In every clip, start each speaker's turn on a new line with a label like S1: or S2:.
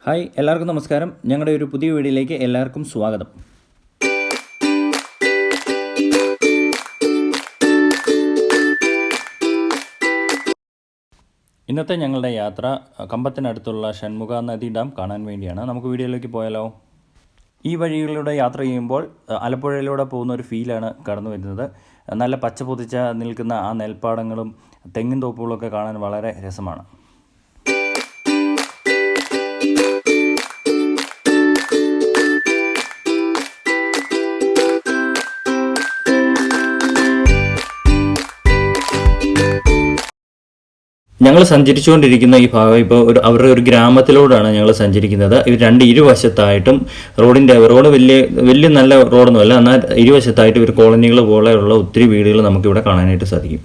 S1: Hi എല്ലാവർക്കും നമസ്കാരം. ഞങ്ങളുടെ ഒരു പുതിയ വീഡിയോയിലേക്ക് എല്ലാവർക്കും സ്വാഗതം. ഇന്നത്തെ ഞങ്ങളുടെ യാത്ര കമ്പത്തിനടുത്തുള്ള ഷൺമുഖ നദി ഡാം കാണാൻ വേണ്ടിയാണ്. നമുക്ക് വീഡിയോയിലേക്ക് പോയാലോ? ഈ വഴികളിലൂടെ യാത്ര ചെയ്യുമ്പോൾ ആലപ്പുഴയിലൂടെ പോകുന്ന ഒരു ഫീലാണ് കടന്നു വരുന്നത്. നല്ല പച്ച പൊതിച്ച നിൽക്കുന്ന ആ നെൽപ്പാടങ്ങളും തെങ്ങിൻ തോപ്പുകളൊക്കെ കാണാൻ വളരെ രസമാണ്. ഞങ്ങൾ സഞ്ചരിച്ചുകൊണ്ടിരിക്കുന്ന ഈ ഭാഗം ഇപ്പോൾ അവരുടെ ഒരു ഗ്രാമത്തിലൂടെയാണ് ഞങ്ങൾ സഞ്ചരിക്കുന്നത്. ഇവർ ഇരുവശത്തായിട്ടും റോഡ് വലിയ നല്ല റോഡൊന്നുമല്ല, എന്നാൽ ഇരുവശത്തായിട്ട് ഇവർ കോളനികൾ പോലെയുള്ള ഒത്തിരി വീടുകൾ നമുക്കിവിടെ കാണാനായിട്ട് സാധിക്കും.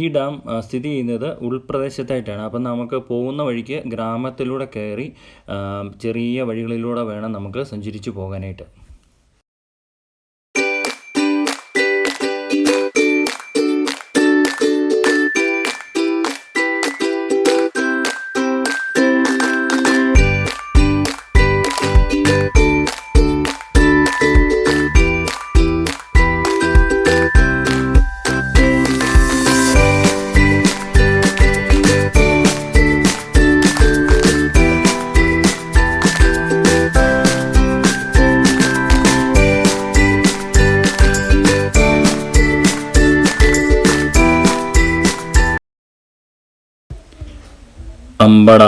S1: ഈ ഡാം സ്ഥിതി ചെയ്യുന്നത് ഉൾപ്രദേശത്തായിട്ടാണ്. അപ്പം നമുക്ക് പോകുന്ന വഴിക്ക് ഗ്രാമത്തിലൂടെ കയറി ചെറിയ വഴികളിലൂടെ വേണം നമുക്ക് സഞ്ചരിച്ചു പോകാനായിട്ട്. അമ്പട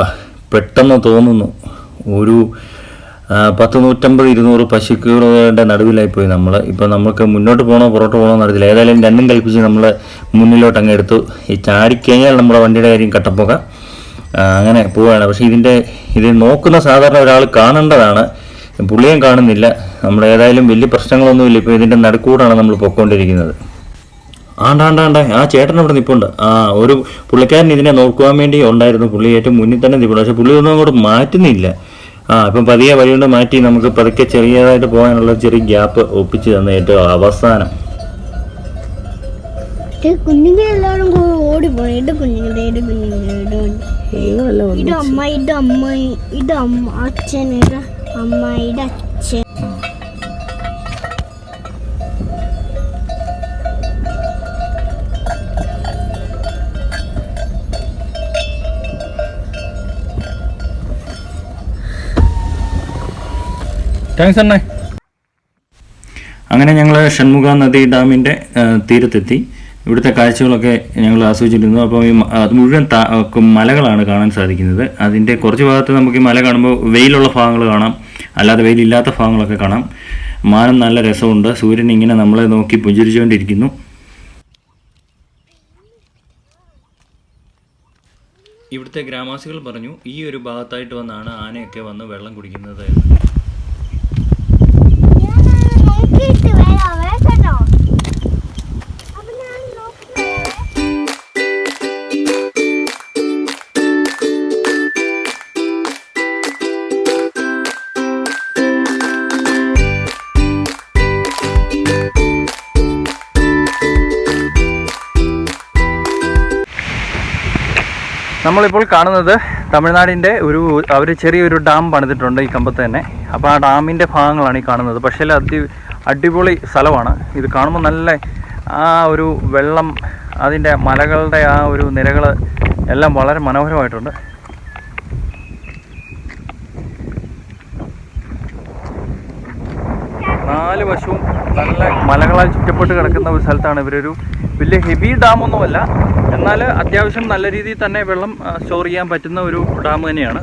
S1: പെട്ടെന്ന് തോന്നുന്നു, ഒരു 100-150-200 പശുക്കളുടെ നടുവിലായിപ്പോയി നമ്മൾ. ഇപ്പോൾ നമുക്ക് മുന്നോട്ട് പോകണോ പുറത്തോട്ട് പോകണോ എന്നറിയില്ല. ഏതായാലും രണ്ടും കൽപ്പിച്ച് നമ്മൾ മുന്നിലോട്ട് അങ്ങ് എടുത്തു. ഈ ചാടിക്കഴിഞ്ഞാൽ നമ്മുടെ വണ്ടിയുടെ കാര്യം കട്ടപ്പോക, അങ്ങനെ പോവുകയാണ്. പക്ഷേ ഇത് നോക്കുന്ന സാധാരണ ഒരാൾ കാണേണ്ടതാണ്. പുള്ളിയും കാണുന്നില്ല. നമ്മൾ ഏതായാലും വലിയ പ്രശ്നങ്ങളൊന്നുമില്ല. ഇപ്പോൾ ഇതിൻ്റെ നടുക്കൂടാണ് നമ്മൾ പൊയ്ക്കൊണ്ടിരിക്കുന്നത്. ആണ്ടാണ്ടാണ്ട ആ ചേട്ടൻ ഇവിടെ നിൽപ്പുണ്ട്. ഒരു പുള്ളിക്കാരൻ ഇതിനെ നോക്കുവാൻ വേണ്ടി ഉണ്ടായിരുന്നു. പുള്ളി ഏറ്റവും മുന്നിൽ തന്നെ നിൽപ്പുണ്ട്. പക്ഷെ പുള്ളി ഒന്നും അങ്ങോട്ട് മാറ്റുന്നില്ല. ഇപ്പം പതിയെ വഴികൊണ്ട് മാറ്റി നമുക്ക് പതുക്കെ ചെറിയതായിട്ട് പോകാനുള്ള ചെറിയ ഗ്യാപ്പ് ഒപ്പിച്ച് തന്ന ഏറ്റവും അവസാനം.
S2: കുഞ്ഞുങ്ങളെല്ലാവരും ഓടി പോയി. അച്ഛൻ അമ്മയുടെ അച്ഛൻ.
S1: താങ്ക്സ് അണ്ണേ. അങ്ങനെ ഞങ്ങൾ ഷൺമുഖ നദി ഡാമിൻ്റെ തീരത്തെത്തി. ഇവിടുത്തെ കാഴ്ചകളൊക്കെ ഞങ്ങൾ ആസ്വദിച്ചിരുന്നു. അപ്പോൾ അത് മുഴുവൻ മലകളാണ് കാണാൻ സാധിക്കുന്നത്. അതിൻ്റെ കുറച്ച് ഭാഗത്ത് നമുക്ക് ഈ മല കാണുമ്പോൾ വെയിലുള്ള ഭാഗങ്ങൾ കാണാം, അല്ലാതെ വെയിലില്ലാത്ത ഭാഗങ്ങളൊക്കെ കാണാം. മാനം നല്ല രസമുണ്ട്. സൂര്യൻ ഇങ്ങനെ നമ്മളെ നോക്കി പുഞ്ചിരിച്ചുകൊണ്ടിരിക്കുന്നു. ഇവിടുത്തെ ഗ്രാമവാസികൾ പറഞ്ഞു ഈ ഒരു ഭാഗത്തായിട്ട് വന്നാണ് ആനയൊക്കെ വന്ന് വെള്ളം കുടിക്കുന്നത്. നമ്മളിപ്പോൾ കാണുന്നത് തമിഴ്നാടിൻ്റെ അവർ ചെറിയൊരു ഡാം പണിതിട്ടുണ്ട് ഈ കമ്പത്ത് തന്നെ. അപ്പോൾ ആ ഡാമിൻ്റെ ഭാഗങ്ങളാണ് ഈ കാണുന്നത്. പക്ഷേ അടിപൊളി സ്ഥലമാണ്. ഇത് കാണുമ്പോൾ നല്ല ആ ഒരു വെള്ളം, അതിൻ്റെ മലകളുടെ ആ ഒരു നിരകൾ എല്ലാം വളരെ മനോഹരമായിട്ടുണ്ട്. നാല് വശവും നല്ല മലകളാൽ ചുറ്റപ്പെട്ട് കിടക്കുന്ന ഒരു സ്ഥലത്താണ്. ഇവരൊരു വലിയ ഹെവി ഡാമൊന്നുമല്ല, എന്നാൽ അത്യാവശ്യം നല്ല രീതിയിൽ തന്നെ വെള്ളം സ്റ്റോർ ചെയ്യാൻ പറ്റുന്ന ഒരു ഡാം തന്നെയാണ്.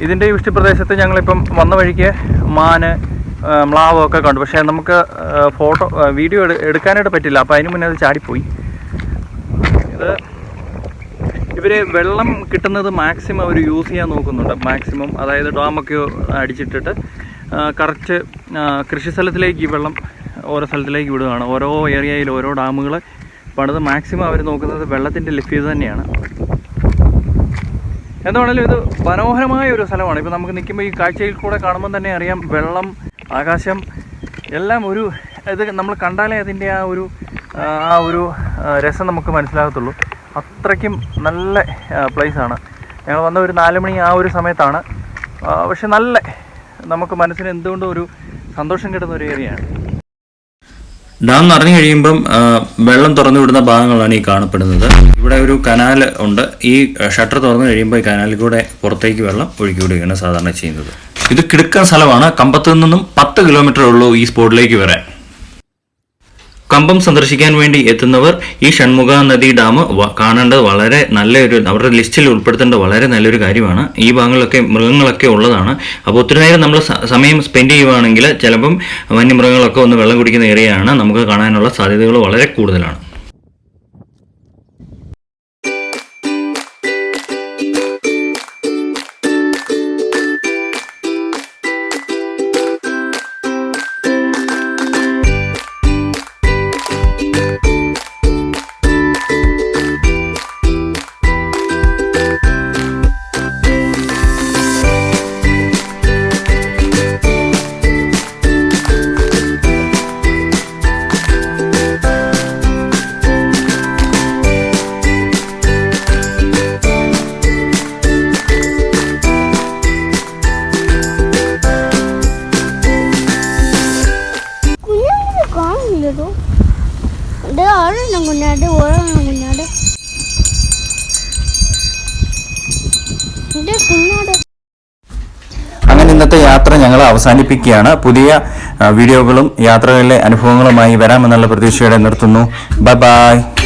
S1: ഇതിൻ്റെ വൃഷ്ടിപ്രദേശത്ത് ഞങ്ങളിപ്പം വന്ന വഴിക്ക് മാന്, മ്ലാവ് ഒക്കെ കണ്ടു. പക്ഷേ നമുക്ക് വീഡിയോ എടുക്കാനായിട്ട് പറ്റില്ല. അപ്പോൾ അതിന് മുന്നേ അത് ചാടിപ്പോയി. ഇവർ വെള്ളം കിട്ടുന്നത് മാക്സിമം അവർ യൂസ് ചെയ്യാൻ നോക്കുന്നുണ്ട്. മാക്സിമം, അതായത് ഡാമൊക്കെ അടിച്ചിട്ടിട്ട് കറക്റ്റ് കൃഷി സ്ഥലത്തിലേക്ക് ഈ വെള്ളം ഓരോ സ്ഥലത്തിലേക്ക് വിടുകയാണ്. ഓരോ ഏരിയയിൽ ഓരോ ഡാമുകൾ പണിത് മാക്സിമം അവർ നോക്കുന്നത് വെള്ളത്തിൻ്റെ ലഭ്യത തന്നെയാണ്. എന്താണെങ്കിലും ഇത് മനോഹരമായ ഒരു സ്ഥലമാണ്. ഇപ്പോൾ നമുക്ക് നിൽക്കുമ്പോൾ ഈ കാഴ്ചയിൽ കൂടെ കാണുമ്പോൾ തന്നെ അറിയാം, വെള്ളം, ആകാശം എല്ലാം ഇത് നമ്മൾ കണ്ടാലേ അതിൻ്റെ ആ ഒരു രസം നമുക്ക് മനസ്സിലാകത്തുള്ളൂ. അത്രയ്ക്കും നല്ല പ്ലേസാണ്. ഞങ്ങൾ വന്ന ഒരു 4 മണി ആ ഒരു സമയത്താണ്. പക്ഷെ നല്ല നമുക്ക് മനസ്സിന് എന്തുകൊണ്ടും ഒരു സന്തോഷം കിട്ടുന്ന ഒരു ഏരിയയാണ്. ഡാം നിറഞ്ഞു കഴിയുമ്പം വെള്ളം തുറന്നു വിടുന്ന ഭാഗങ്ങളാണ് ഈ കാണപ്പെടുന്നത്. ഇവിടെ ഒരു കനാൽ ഉണ്ട്. ഈ ഷട്ടർ തുറന്നു കഴിയുമ്പോൾ ഈ കനാലിൽ കൂടെ പുറത്തേക്ക് വെള്ളം ഒഴുക്കി വിടുകയാണ് സാധാരണ ചെയ്യുന്നത്. ഇത് കിടക്കാൻ സ്ഥലമാണ്. കമ്പത്ത് നിന്നും 10 കിലോമീറ്റർ ഉള്ളൂ ഈ സ്പോട്ടിലേക്ക് വരാൻ. കമ്പം സന്ദർശിക്കാൻ വേണ്ടി എത്തുന്നവർ ഈ ഷൺമുഖ നദി ഡാം കാണേണ്ടത് വളരെ നല്ലൊരു, അവരുടെ ലിസ്റ്റിൽ ഉൾപ്പെടുത്തേണ്ട വളരെ നല്ലൊരു കാര്യമാണ്. ഈ ഭാഗങ്ങളിലൊക്കെ മൃഗങ്ങളൊക്കെ ഉള്ളതാണ്. അപ്പോൾ ഒത്തിരി നേരം നമ്മൾ സമയം സ്പെൻഡ് ചെയ്യുവാണെങ്കിൽ ചിലപ്പം വന്യമൃഗങ്ങളൊക്കെ ഒന്ന് വെള്ളം കുടിക്കുന്ന ഏരിയയാണ്. നമുക്ക് കാണാനുള്ള സാധ്യതകൾ വളരെ കൂടുതലാണ്. അങ്ങനെ ഇന്നത്തെ യാത്ര ഞങ്ങൾ അവസാനിപ്പിക്കുകയാണ്. പുതിയ വീഡിയോകളും യാത്രകളിലെ അനുഭവങ്ങളുമായി വരാമെന്നുള്ള പ്രതീക്ഷയോടെ നിർത്തുന്നു. Bye bye.